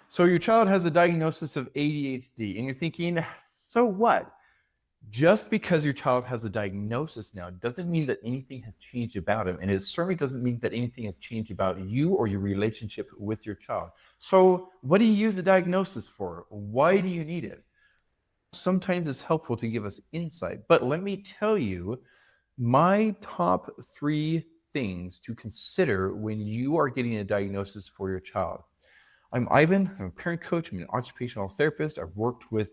So your child has a diagnosis of ADHD, and you're thinking, so what? Just because your child has a diagnosis now doesn't mean that anything has changed about him. And it certainly doesn't mean that anything has changed about you or your relationship with your child. So, what do you use the diagnosis for? Why do you need it? Sometimes it's helpful to give us insight. But let me tell you my top 3 things to consider when you are getting a diagnosis for your child. I'm Ivan. I'm a parent coach. I'm an occupational therapist. I've worked with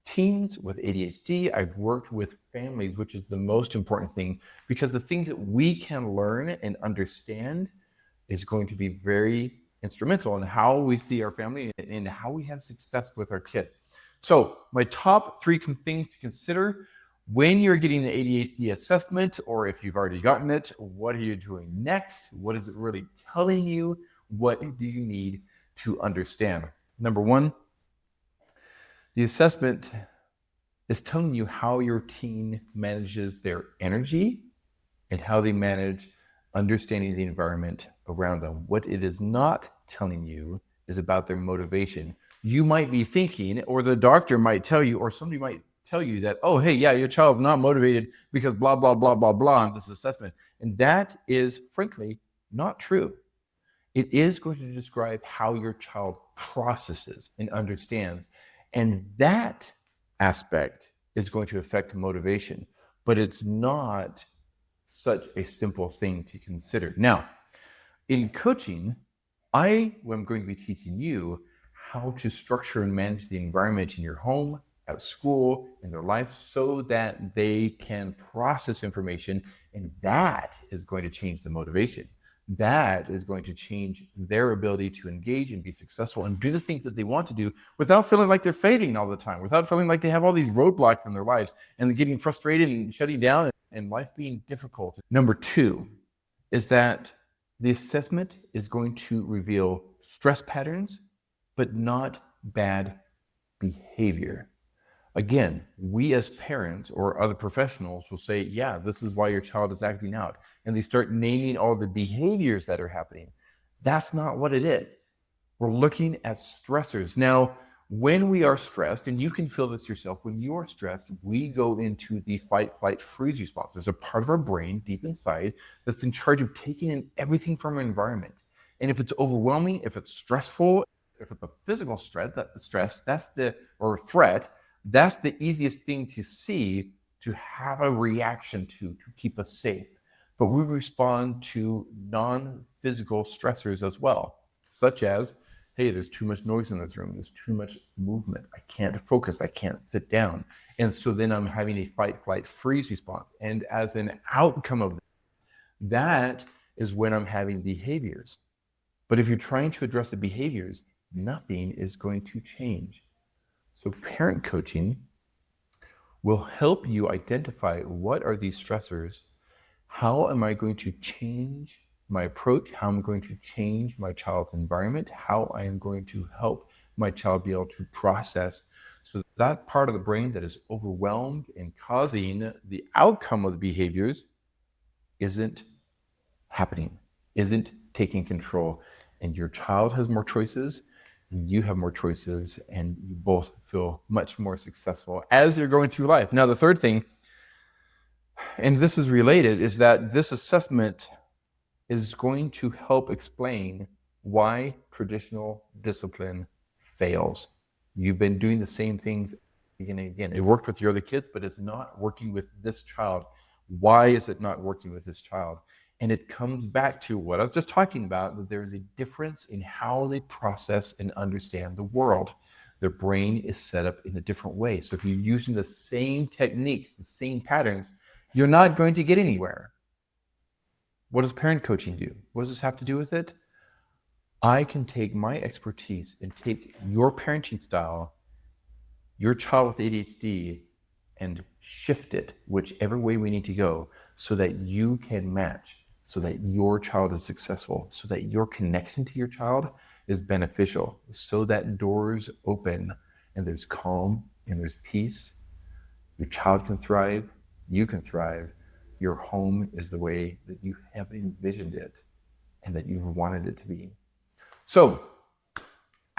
teens with ADHD. I've worked with families, which is the most important thing, because the things that we can learn and understand is going to be very instrumental in how we see our family and how we have success with our kids. So my top 3 things to consider when you're getting the ADHD assessment, or if you've already gotten it, what are you doing next? What is it really telling you? What do you need to understand? Number 1, the assessment is telling you how your teen manages their energy and how they manage understanding the environment around them. What it is not telling you is about their motivation. You might be thinking, or the doctor might tell you, or somebody might tell you that, oh, hey, yeah, your child's not motivated because blah, blah, blah, blah, blah on this assessment. And that is, frankly, not true. It is going to describe how your child processes and understands. And that aspect is going to affect motivation, but it's not such a simple thing to consider. Now, in coaching, I am going to be teaching you how to structure and manage the environment in your home, at school, in their life, so that they can process information, and that is going to change the motivation. That is going to change their ability to engage and be successful and do the things that they want to do without feeling like they're failing all the time, without feeling like they have all these roadblocks in their lives and getting frustrated and shutting down and life being difficult. Number 2 is that the assessment is going to reveal stress patterns, but not bad behavior. Again, we as parents or other professionals will say, yeah, this is why your child is acting out. And they start naming all the behaviors that are happening. That's not what it is. We're looking at stressors. Now, when we are stressed, and you can feel this yourself, when you are stressed, we go into the fight, flight, freeze response. There's a part of our brain deep inside that's in charge of taking in everything from our environment. And if it's overwhelming, if it's stressful, if it's a physical threat, or threat, that's the easiest thing to see, to have a reaction to keep us safe. But we respond to non-physical stressors as well, such as, hey, there's too much noise in this room, there's too much movement, I can't focus, I can't sit down. And so then I'm having a fight, flight, freeze response. And as an outcome of that is when I'm having behaviors. But if you're trying to address the behaviors, nothing is going to change. So parent coaching will help you identify what are these stressors, how am I going to change my approach, how I'm going to change my child's environment, how I am going to help my child be able to process. So that part of the brain that is overwhelmed and causing the outcome of the behaviors isn't happening, isn't taking control. And your child has more choices, you have more choices, and you both feel much more successful as you're going through life. Now, the third thing, and this is related, is that this assessment is going to help explain why traditional discipline fails. You've been doing the same things again and again. It worked with your other kids, but it's not working with this child. Why is it not working with this child? And it comes back to what I was just talking about, that there is a difference in how they process and understand the world. Their brain is set up in a different way. So if you're using the same techniques, the same patterns, you're not going to get anywhere. What does parent coaching do? What does this have to do with it? I can take my expertise and take your parenting style, your child with ADHD, and shift it whichever way we need to go so that you can match, so that your child is successful, so that your connection to your child is beneficial, so that doors open and there's calm and there's peace. Your child can thrive, you can thrive. Your home is the way that you have envisioned it and that you've wanted it to be. So,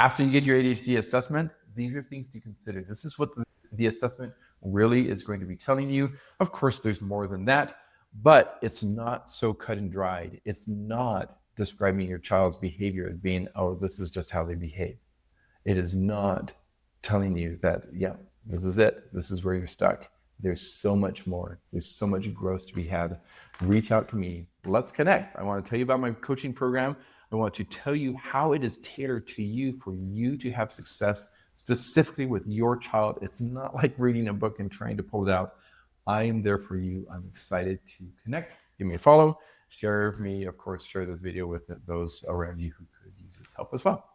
After you get your ADHD assessment, these are things to consider. This is what the assessment really is going to be telling you. Of course, there's more than that, but it's not so cut and dried. It's not describing your child's behavior as being, oh, this is just how they behave. It is not telling you that, yeah, this is it. This is where you're stuck. There's so much more. There's so much growth to be had. Reach out to me. Let's connect. I want to tell you about my coaching program. I want to tell you how it is tailored to you for you to have success specifically with your child. It's not like reading a book and trying to pull it out. I am there for you. I'm excited to connect. Give me a follow. Share me, of course, share this video with those around you who could use its help as well.